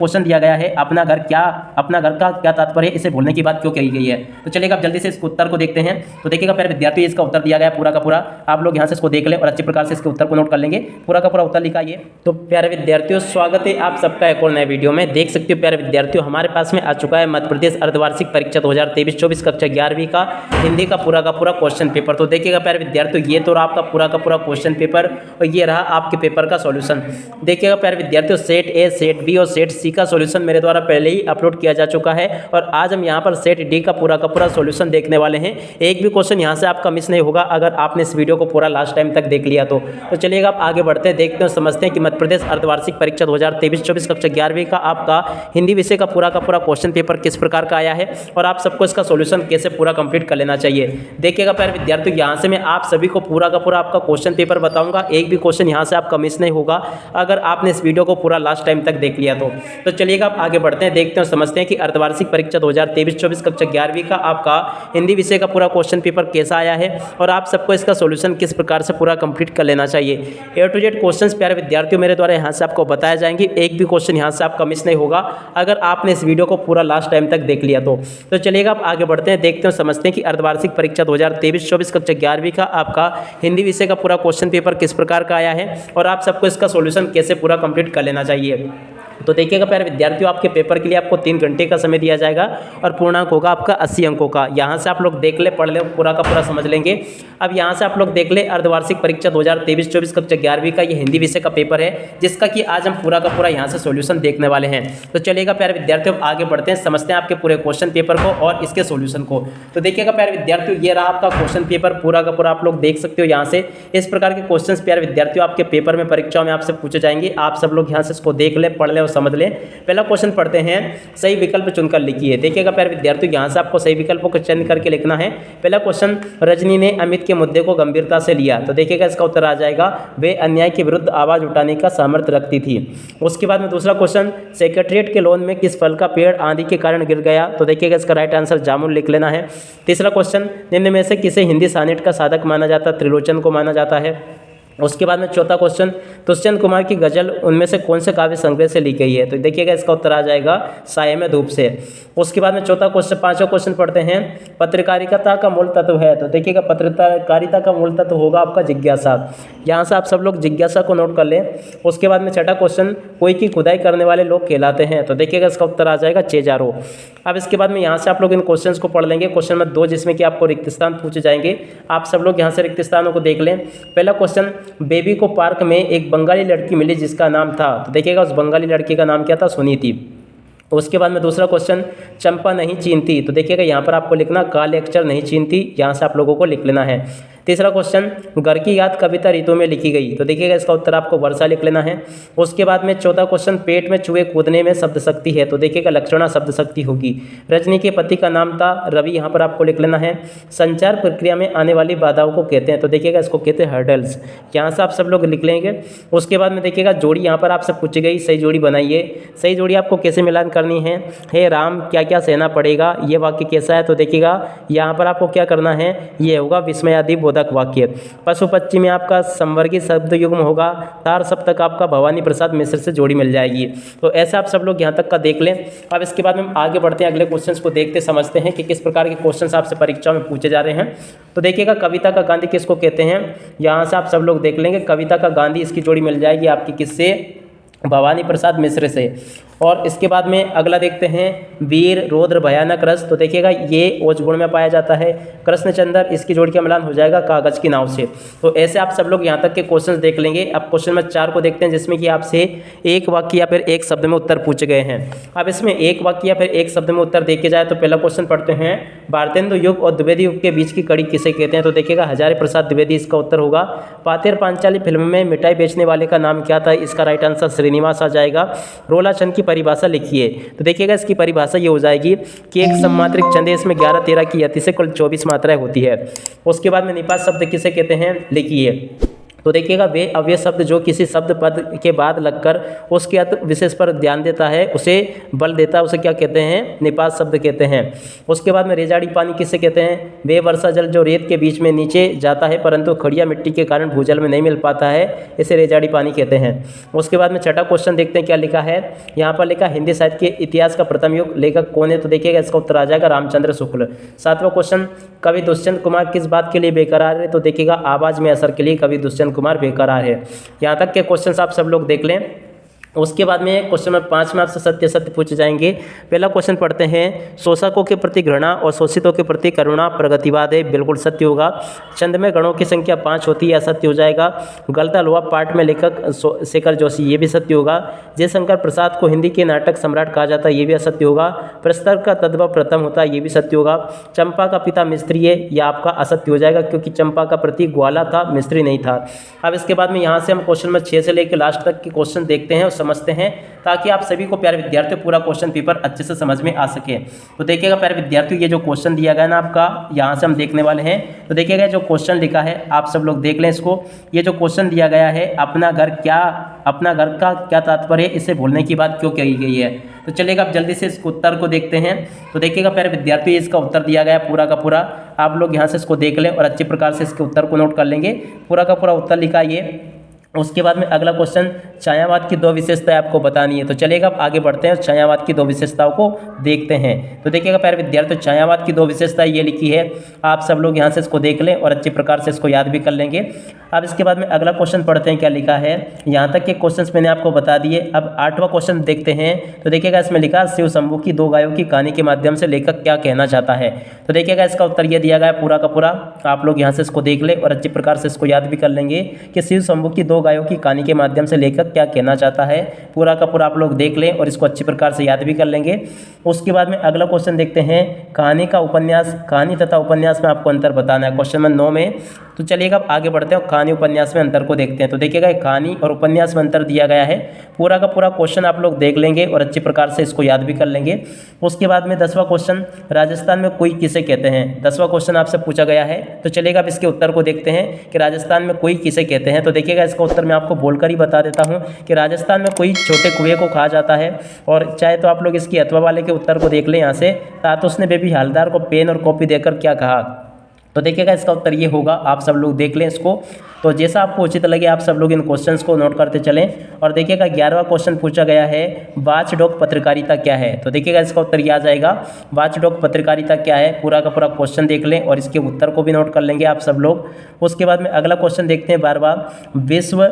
Question दिया गया है अपना घर का क्या तात्पर्य है, इसे भूलने की बात क्यों कही गई है। तो चलिएगा आप जल्दी से इस उत्तर को देखते हैं। तो देखिएगा प्यारे विद्यार्थी, इसका उत्तर दिया गया है पूरा का पूरा, आप लोग यहाँ से इसको देख लें और अच्छी प्रकार से इसके उत्तर को नोट कर लेंगे। पूरा का पूरा उत्तर लिखा ये। तो प्यारे विद्यार्थियों, स्वागत है आप सबका एक और नए वीडियो में। देख सकते हो प्यारे विद्यार्थियों, हमारे पास में आ चुका है मध्य प्रदेश अर्धवार्षिक परीक्षा 2023-24 कक्षा 11वीं का हिंदी का पूरा क्वेश्चन पेपर। तो देखिएगा प्यारे विद्यार्थियों, ये तो रहा आपका पूरा का पूरा क्वेश्चन पेपर और ये रहा आपके पेपर का सॉल्यूशन। देखिएगा प्यारे विद्यार्थियों, सेट ए, सेट बी और सेट सी का सॉल्यूशन मेरे द्वारा पहले ही अपलोड किया जा चुका है और आज हम यहाँ पर सेट डी का पूरा सॉल्यूशन देखने वाले हैं। एक भी क्वेश्चन यहाँ से आपका मिस नहीं होगा अगर आपने इस वीडियो को पूरा लास्ट टाइम तक देख लिया तो चलिएगा आप आगे बढ़ते हैं, देखते हैं, समझते हैं कि मध्य प्रदेश अर्धवार्षिक परीक्षा 2023-24 कक्षा 11वीं का आपका हिंदी विषय का पूरा क्वेश्चन पेपर किस प्रकार का आया है और आप सबको इसका सॉल्यूशन कैसे पूरा कंप्लीट कर लेना चाहिए। देखिएगा प्यारे विद्यार्थियों, यहाँ से मैं आप सभी को पूरा आपका क्वेश्चन पेपर बताऊंगा, एक भी क्वेश्चन यहाँ से आपका मिस नहीं होगा अगर आपने इस वीडियो को पूरा लास्ट टाइम तक देख लिया तो चलिएगा आप आगे बढ़ते हैं, देखते हैं, समझते हैं कि अर्धवार्षिक परीक्षा 2023-24 कक्षा 11वीं का आपका हिंदी विषय का पूरा क्वेश्चन पेपर कैसा आया है और आप सबको इसका सॉल्यूशन किस प्रकार से पूरा कंप्लीट कर लेना चाहिए। ए टू जेड क्वेश्चंस प्यारे विद्यार्थियों मेरे द्वारा यहाँ से आपको बताया जाएंगे, एक भी क्वेश्चन यहाँ से आपका मिस नहीं होगा अगर आपने इस वीडियो को पूरा लास्ट टाइम तक देख लिया तो चलिएगा आप आगे बढ़ते हैं, देखते हैं, समझते हैं कि अर्धवार्षिक परीक्षा 2023-24 कक्षा 11वीं का आपका हिंदी विषय का पूरा क्वेश्चन पेपर किस प्रकार का आया है और आप सबको इसका सॉल्यूशन कैसे पूरा कंप्लीट कर लेना चाहिए। तो देखिएगा प्यारे विद्यार्थियों, आपके पेपर के लिए आपको 3 घंटे का समय दिया जाएगा और पूर्णांक होगा आपका 80 अंकों का। यहाँ से आप लोग देख ले, पढ़ ले, पूरा का पूरा समझ लेंगे। अब यहाँ से आप लोग देख ले, अर्धवार्षिक परीक्षा 2023-24 कक्षा 11वीं का ये हिंदी विषय का पेपर है जिसका कि आज हम पूरा का पूरा यहाँ से सॉल्यूशन देखने वाले हैं। तो चलिएगा प्यारे विद्यार्थियों, आगे बढ़ते हैं, समझते हैं आपके पूरे क्वेश्चन पेपर को और इसके सॉल्यूशन को। तो देखिएगा प्यारे विद्यार्थियों, ये रहा आपका क्वेश्चन पेपर पूरा का पूरा, आप लोग देख सकते हो यहाँ से। इस प्रकार के क्वेश्चन प्यारे विद्यार्थियों आपके पेपर में, परीक्षाओं में आपसे पूछे जाएंगे। आप सब लोग यहाँ से इसको देख ले, पढ़ ले और समझ ले। पहला क्वेश्चन पढ़ते हैं, सही विकल्प चुनकर लिखिए। देखिएगा प्यारे विद्यार्थियों, यहाँ से आपको सही विकल्पों को चयन करके लिखना है। पहला क्वेश्चन, रजनी ने अमित के मुद्दे को गंभीरता से लिया। तो देखिएगा इसका उत्तर आ जाएगा, वे अन्याय के विरुद्ध आवाज उठाने का सामर्थ्य रखती थी। उसके बाद में दूसरा क्वेश्चन, सेक्रेटरीट के लॉन में किस फल का पेड़ आंधी के कारण गिर गया। तो देखिएगा इसका राइट आंसर जामुन लिख लेना है। तीसरा क्वेश्चन, निम्न में से किसे हिंदी सानेट का साधक माना जाता है। त्रिलोचन को माना जाता है। उसके बाद में चौथा क्वेश्चन, दुष्यंत कुमार की गजल उनमें से कौन से काव्य संग्रह से ली गई है। तो देखिएगा इसका उत्तर आ जाएगा, साये में धूप से। उसके बाद में चौथा क्वेश्चन, पांचवा क्वेश्चन पढ़ते हैं, पत्रकारिता का मूल तत्व है। तो देखिएगा पत्रकारिता का मूल तत्व होगा आपका जिज्ञासा। यहाँ से आप सब लोग जिज्ञासा को नोट कर लें। उसके बाद में छठा क्वेश्चन, कोई की खुदाई करने वाले लोग कहलाते हैं। तो देखिएगा इसका उत्तर आ जाएगा चेजारो। अब इसके बाद में यहाँ से आप लोग इन क्वेश्चंस को पढ़ लेंगे। क्वेश्चन नंबर 2 जिसमें कि आपको रिक्त स्थान पूछे जाएंगे, आप सब लोग यहाँ से रिक्त स्थानों को देख लें। पहला क्वेश्चन, बेबी को पार्क में एक बंगाली लड़की मिली जिसका नाम था। तो देखिएगा उस बंगाली लड़की का नाम क्या था, सुनीति। उसके बाद में दूसरा क्वेश्चन, चंपा नहीं चीनती। तो देखिएगा यहाँ पर आपको लिखना काले अक्षर नहीं चीनती, यहाँ से आप लोगों को लिख लेना है। तीसरा क्वेश्चन, घर की याद कविता ऋतु में लिखी गई। तो देखिएगा इसका उत्तर आपको वर्षा लिख लेना है। उसके बाद में चौथा क्वेश्चन, पेट में चूहे कूदने में शब्द शक्ति है। तो देखिएगा लक्षणा शब्द शक्ति होगी। रजनी के पति का नाम था रवि, यहाँ पर आपको लिख लेना है। संचार प्रक्रिया में आने वाली बाधाओं को कहते हैं। तो देखिएगा इसको कहते हैं हर्डल्स, यहाँ से आप सब लोग लिख लेंगे। उसके बाद में देखिएगा जोड़ी यहाँ पर आपसे पूछी गई, सही जोड़ी बनाइए। सही जोड़ी आपको कैसे मिलान करनी है। हे राम क्या क्या सहना पड़ेगा, ये वाक्य कैसा है। तो देखिएगा यहाँ पर आपको क्या करना है, ये होगा विस्मयादि बोधक वाक्य। पशु पक्षी में आपका संवर्गी शब्द युग्म होगा। तार सप्तक आपका भवानी प्रसाद मिश्र से जोड़ी मिल जाएगी। तो ऐसे आप सब लोग यहाँ तक का देख लें। अब इसके बाद हम आगे बढ़ते हैं, अगले क्वेश्चंस को देखते समझते हैं कि किस प्रकार के क्वेश्चंस आपसे परीक्षा में पूछे जा रहे हैं। तो देखिएगा, कविता का गांधी किसको कहते हैं। यहाँ से आप सब लोग देख लेंगे, कविता का गांधी इसकी जोड़ी मिल जाएगी आपकी किससे, भवानी प्रसाद मिश्र से। और इसके बाद में अगला देखते हैं, वीर रौद्र भयानक रस। तो देखिएगा ये ओजगुण में पाया जाता है। कृष्णचंद्र, इसकी जोड़ी का मिलान हो जाएगा कागज की नाव से। तो ऐसे आप सब लोग यहाँ तक के क्वेश्चंस देख लेंगे। अब क्वेश्चन नंबर 4 को देखते हैं जिसमें कि आपसे एक वाक्य या फिर एक शब्द में उत्तर पूछे गए हैं। अब इसमें एक वाक्य या फिर एक शब्द में उत्तर देखे जाए तो पहला क्वेश्चन पढ़ते हैं, भारतेंदु युग और द्विवेदी युग के बीच की कड़ी किसे कहते हैं। तो देखिएगा हजारी प्रसाद द्विवेदी इसका उत्तर होगा। पातेर पांचाली फिल्म में मिठाई बेचने वाले का नाम क्या था। इसका राइट आंसर श्रीनिवास आ जाएगा। रोला छंद की परिभाषा लिखिए। तो देखिएगा इसकी परिभाषा ये हो जाएगी कि एक सममात्रिक छंद है, इसमें 11-13 की अति से कुल 24 मात्राएं होती है। उसके बाद में निपात शब्द किसे कहते हैं, लिखिए। तो देखिएगा वे अव्यय शब्द जो किसी शब्द पद के बाद लगकर उसके अर्थ विशेष पर ध्यान देता है, उसे बल देता है, उसे क्या कहते हैं? निपात शब्द कहते हैं। उसके बाद में रेजाड़ी पानी किसे कहते हैं? वे वर्षा जल जो रेत के बीच में नीचे जाता है परंतु खड़िया मिट्टी के कारण भूजल में नहीं मिल पाता है, इसे रेजाड़ी पानी कहते हैं। उसके बाद में छठा क्वेश्चन देखते हैं क्या लिखा है। यहाँ पर लिखा हिंदी साहित्य के इतिहास का प्रथम युग लेखक कौन है? तो देखिएगा इसका उत्तर आ जाएगा रामचंद्र शुक्ल। सातवां क्वेश्चन कवि दुष्यंत कुमार किस बात के लिए बेकरार है? तो देखिएगा आवाज़ में असर के लिए कवि दुष्यंत कुमार बेकरार है। यहाँ तक के क्वेश्चंस आप सब लोग देख लें। उसके बाद में क्वेश्चन नंबर 5 में आपसे सत्य सत्य पूछे जाएंगे। पहला क्वेश्चन पढ़ते हैं, शोषकों के प्रति घृणा और शोषितों के प्रति करुणा प्रगतिवाद है, बिल्कुल सत्य होगा। छंद में गणों की संख्या 5 होती है, असत्य हो जाएगा। गलता लोहा पाठ में लेखक शेखर जोशी, ये भी सत्य होगा। जयशंकर प्रसाद को हिंदी के नाटक सम्राट कहा जाता है, ये भी असत्य होगा। प्रस्तर का तद्भव प्रथम होता है, ये भी सत्य होगा। चंपा का पिता मिस्त्री है, यह आपका असत्य हो जाएगा क्योंकि चंपा का प्रतीक ग्वाला था, मिस्त्री नहीं था। अब इसके बाद में यहाँ से हम क्वेश्चन नंबर 6 से लेकर लास्ट तक के क्वेश्चन देखते हैं, समझते हैं, ताकि आप सभी को प्यारे विद्यार्थियों पूरा क्वेश्चन पेपर अच्छे से समझ में आ सके। तो देखिएगा प्यारे विद्यार्थियों, ये जो क्वेश्चन दिया गया ना आपका, यहाँ से हम देखने वाले हैं। तो देखिएगा जो क्वेश्चन लिखा है आप सब लोग देख लें इसको। ये जो क्वेश्चन दिया गया है, अपना घर का क्या तात्पर्य है, इसे भूलने की बात क्यों कही गई है? तो चलिएगा आप जल्दी से इसको उत्तर को देखते हैं। तो देखिएगा प्यारे विद्यार्थियों, इसका उत्तर दिया गया है पूरा का पूरा। आप लोग यहाँ से इसको देख लें और अच्छे प्रकार से इसके उत्तर को नोट कर लेंगे। पूरा का पूरा उत्तर लिखा ये। उसके बाद में अगला क्वेश्चन, छायावाद की 2 विशेषताएं आपको बतानी है। तो चलिएगा आप आगे बढ़ते हैं और छायावाद की 2 विशेषताओं को देखते हैं। तो देखिएगा प्यारे विद्यार्थियों, छायावाद की 2 विशेषताएं ये लिखी है, आप सब लोग यहाँ से इसको देख लें और अच्छे प्रकार से इसको याद भी कर लेंगे। अब इसके बाद में अगला क्वेश्चन पढ़ते हैं क्या लिखा है। यहाँ तक के क्वेश्चंस मैंने आपको बता दिए। अब 8वां क्वेश्चन देखते हैं। तो देखिएगा इसमें लिखा, शिव शंभू की 2 गायों की कहानी के माध्यम से लेखक क्या कहना चाहता है? तो देखिएगा इसका उत्तर ये दिया गया है पूरा का पूरा। आप लोग यहाँ से इसको देख लें और अच्छे प्रकार से इसको याद भी कर लेंगे कि शिव शंभू की 2 गायों की कहानी के माध्यम से लेखक क्या कहना चाहता है। पूरा का पूरा आप लोग देख लें और इसको अच्छी प्रकार से याद भी कर लेंगे। उसके बाद में अगला क्वेश्चन देखते हैं, कहानी तथा उपन्यास में आपको अंतर बताना है, क्वेश्चन नंबर 9 में। तो चलिएगा अब आगे बढ़ते हैं और कहानी उपन्यास में अंतर को देखते हैं। तो देखिएगा कहानी और उपन्यास में अंतर दिया गया है। पूरा का पूरा क्वेश्चन आप लोग देख लेंगे और अच्छी प्रकार से इसको याद भी कर लेंगे। उसके बाद में 10वां क्वेश्चन, राजस्थान में कोई किसे कहते हैं? 10वां क्वेश्चन आपसे पूछा गया है। तो चलिएगा अब इसके उत्तर को देखते हैं कि राजस्थान में कोई किसे कहते हैं। तो देखिएगा इसका उत्तर मैं आपको बोलकर ही बता देता हूँ कि राजस्थान में कोई छोटे कुएं को कहा जाता है। और चाहे तो आप लोग इसकी अथवा वाले के उत्तर को देख लें यहाँ से। तातुस ने बेबी हवलदार को पेन और कॉपी देकर क्या कहा? तो देखिएगा इसका उत्तर ये होगा, आप सब लोग देख लें इसको। तो जैसा आपको उचित लगे आप सब लोग इन क्वेश्चंस को नोट करते चलें। और देखिएगा 11वां क्वेश्चन पूछा गया है, वॉचडॉग पत्रकारिता क्या है? तो देखिएगा इसका उत्तर ये आ जाएगा, वॉचडॉग पत्रकारिता क्या है। पूरा का पूरा क्वेश्चन देख लें और इसके उत्तर को भी नोट कर लेंगे आप सब लोग। उसके बाद में अगला क्वेश्चन देखते हैं 12वां, विश्व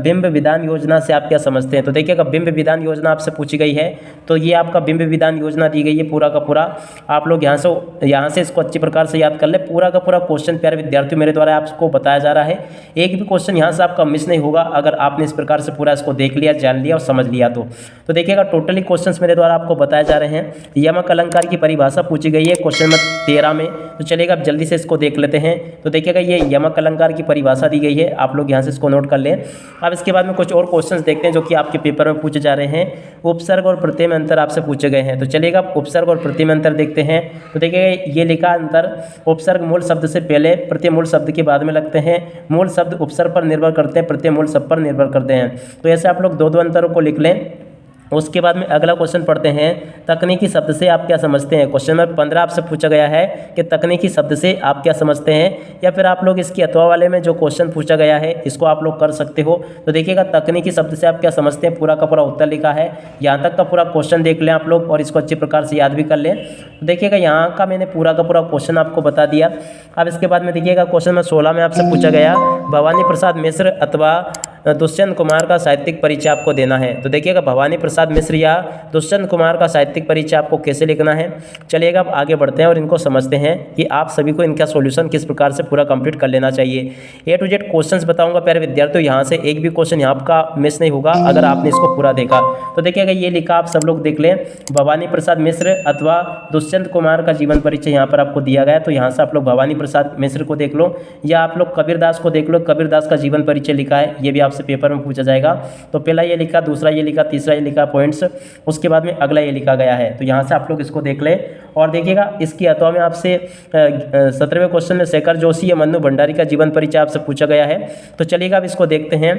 बिंब विधान योजना से आप क्या समझते हैं? तो देखिएगा बिंब विधान योजना आपसे पूछी गई है। तो ये आपका बिंब विधान योजना दी गई है पूरा का पूरा। आप लोग यहाँ से इसको अच्छी प्रकार से याद कर ले। पूरा का पूरा क्वेश्चन प्यारे विद्यार्थियों मेरे द्वारा आपको बताया जा रहा है। एक भी क्वेश्चन यहाँ से आपका मिस नहीं होगा अगर आपने इस प्रकार से पूरा इसको देख लिया, जान लिया और समझ लिया तो देखिएगा टोटली क्वेश्चंस मेरे द्वारा आपको बताए जा रहे हैं। यमक अलंकार की परिभाषा पूछी गई है क्वेश्चन नंबर 13 में। तो चलिएगा अब जल्दी से इसको देख लेते हैं। तो देखिएगा ये यमक अलंकार की परिभाषा दी गई है, आप लोग यहाँ से इसको नोट कर लें। अब इसके बाद में कुछ और क्वेश्चंस देखते हैं जो कि आपके पेपर में पूछे जा रहे हैं। उपसर्ग और प्रत्यय में अंतर आपसे पूछे गए हैं। तो चलिएगा उपसर्ग और प्रत्यय में अंतर देखते हैं। तो देखिएगा ये लिखा अंतर, उपसर्ग मूल शब्द से पहले, प्रत्यय मूल शब्द के बाद में लगते हैं। मूल शब्द उपसर्ग पर निर्भर करते हैं, प्रत्यय मूल शब्द पर निर्भर करते हैं। तो ऐसे आप लोग 2 अंतरों को लिख लें। उसके बाद में अगला क्वेश्चन पढ़ते हैं, तकनीकी शब्द से आप क्या समझते हैं? क्वेश्चन नंबर 15 आपसे पूछा गया है कि तकनीकी शब्द से आप क्या समझते हैं, या फिर आप लोग इसकी अथवा वाले में जो क्वेश्चन पूछा गया है इसको आप लोग कर सकते हो। तो देखिएगा तकनीकी शब्द से आप क्या समझते हैं, पूरा का पूरा उत्तर लिखा है। यहाँ तक का पूरा क्वेश्चन देख लें आप लोग और इसको अच्छी प्रकार से याद भी कर लें। तो देखिएगा यहाँ का मैंने पूरा का पूरा क्वेश्चन आपको बता दिया। अब इसके बाद में देखिएगा क्वेश्चन नंबर 16 में आपसे पूछा गया, भवानी प्रसाद मिश्र अथवा दुष्यंत कुमार का साहित्यिक परिचय आपको देना है। तो देखिएगा भवानी प्रसाद मिश्र या दुष्यंत कुमार का साहित्यिक परिचय आपको कैसे लिखना है। चलिएगा अब आगे बढ़ते हैं और इनको समझते हैं कि आप सभी को इनका सॉल्यूशन किस प्रकार से पूरा कंप्लीट कर लेना चाहिए। A to Z क्वेश्चंस बताऊंगा प्यारे विद्यार्थियों, यहाँ से एक भी क्वेश्चन यहाँ का मिस नहीं होगा अगर आपने इसको पूरा देखा। तो देखिएगा ये लिखा, आप सब लोग देख लें, भवानी प्रसाद मिश्र अथवा दुष्यंत कुमार का जीवन परिचय यहाँ पर आपको दिया गया। तो यहाँ से आप लोग भवानी प्रसाद मिश्र को देख लो या आप लोग कबीरदास को देख लो, कबीरदास का जीवन परिचय लिखा है, ये भी आप आपसे पेपर में पूछा जाएगा। तो पहला ये लिखा, दूसरा ये लिखा, तीसरा ये लिखा पॉइंट्स, उसके बाद में अगला ये लिखा गया है। तो यहाँ से आप लोग इसको देख लें और देखिएगा इसकी अथवा में आपसे 17वें क्वेश्चन में शेखर जोशी या मन्नू भंडारी का जीवन परिचय आपसे पूछा गया है। तो चलिएगा अब इसको देखते हैं।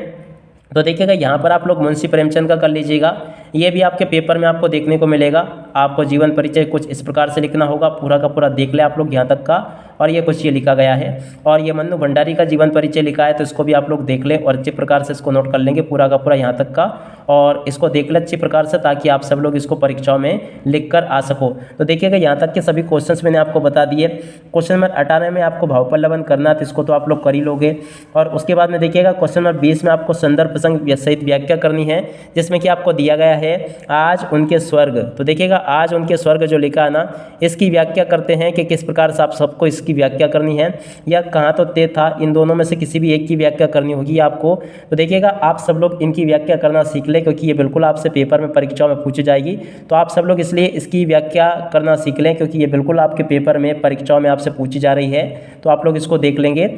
तो देखिएगा यहाँ पर आप लोग मुंशी प्रेमचंद का कर लीजिएगा, ये भी आपके पेपर में आपको देखने को मिलेगा। आपको जीवन परिचय कुछ इस प्रकार से लिखना होगा, पूरा का पूरा देख ले आप लोग यहाँ तक का, और ये कुछ ये लिखा गया है। और ये मन्नू भंडारी का जीवन परिचय लिखा है, तो इसको भी आप लोग देख लें और अच्छे प्रकार से इसको नोट कर लेंगे पूरा का पूरा यहाँ तक का, और इसको देख लें अच्छी प्रकार से, ताकि आप सब लोग इसको परीक्षाओं में लिख कर आ सको। तो देखिएगा यहाँ तक के सभी क्वेश्चंस मैंने आपको बता दिए। क्वेश्चन नंबर 18 में आपको भावपल्लवन करना, तो इसको तो आप लोग कर ही लोगे। और उसके बाद में देखिएगा क्वेश्चन नंबर 20 में आपको संदर्भ प्रसंग सहित व्याख्या करनी है, जिसमें कि आपको दिया गया है आज उनके स्वर्ग। तो देखिएगा आज उनके स्वर्ग जो लिखा है ना, इसकी व्याख्या करते हैं कि किस प्रकार से आप सबको इसकी व्याख्या करनी है, या कहाँ तो ते था, इन दोनों में से किसी भी एक की व्याख्या करनी होगी आपको। तो देखिएगा आप सब लोग इनकी व्याख्या करना सीख लें, क्योंकि ये बिल्कुल आपसे पेपर में परीक्षाओं में पूछी जाएगी। तो आप सब लोग इसलिए इसकी व्याख्या करना सीख लें, क्योंकि ये बिल्कुल आपके पेपर में परीक्षाओं में आपसे पूछी जा रही है। तो आप लोग इसको देख लेंगे।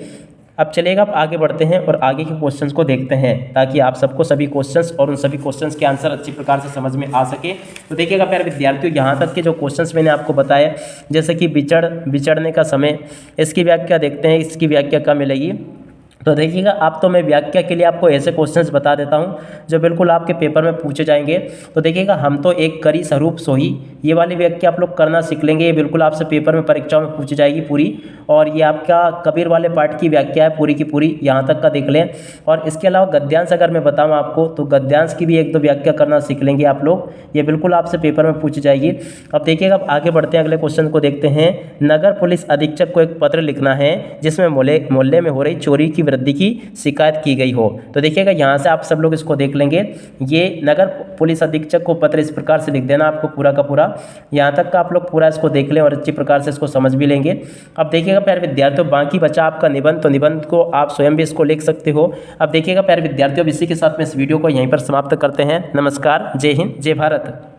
अब चलेगा आप आगे बढ़ते हैं और आगे के क्वेश्चंस को देखते हैं, ताकि आप सबको सभी क्वेश्चंस और उन सभी क्वेश्चंस के आंसर अच्छी प्रकार से समझ में आ सके। तो देखिएगा प्यारे विद्यार्थियों, यहाँ तक के जो क्वेश्चंस मैंने आपको बताए, जैसे कि विचरने का समय, इसकी व्याख्या देखते हैं, इसकी व्याख्या कहाँ मिलेगी। तो देखिएगा आप तो मैं व्याख्या के लिए आपको ऐसे क्वेश्चंस बता देता हूं जो बिल्कुल आपके पेपर में पूछे जाएंगे। तो देखिएगा हम तो एक करी स्वरूप सोही, ये वाली व्याख्या आप लोग करना सीख लेंगे। ये बिल्कुल आपसे पेपर में परीक्षाओं में पूछी जाएगी पूरी, और ये आपका कबीर वाले पाठ की व्याख्या है पूरी की पूरी, यहाँ तक का देख लें। और इसके अलावा गद्यांश अगर मैं बताऊँ आपको, तो गद्यांश की भी एक दो व्याख्या करना सीख लेंगे आप लोग, ये बिल्कुल आपसे पेपर में पूछी जाएगी। अब देखिएगा अब आगे बढ़ते हैं, अगले क्वेश्चन को देखते हैं। नगर पुलिस अधीक्षक को एक पत्र लिखना है जिसमें मोहल्ले में हो रही चोरी की वृद्धि की शिकायत की गई हो। तो देखिएगा यहाँ से आप सब लोग इसको देख लेंगे। ये नगर पुलिस अधीक्षक को पत्र इस प्रकार से लिख देना आपको पूरा का पूरा, यहाँ तक का आप लोग पूरा इसको देख लें और अच्छी प्रकार से इसको समझ भी लेंगे। अब देखिएगा प्यारे विद्यार्थियों, बाकी बचा आपका निबंध, तो निबंध को आप स्वयं भी इसको लिख सकते हो। अब देखिएगा प्यारे विद्यार्थियों, इसी के साथ में इस वीडियो को यहीं पर समाप्त करते हैं। नमस्कार, जय हिंद, जय भारत।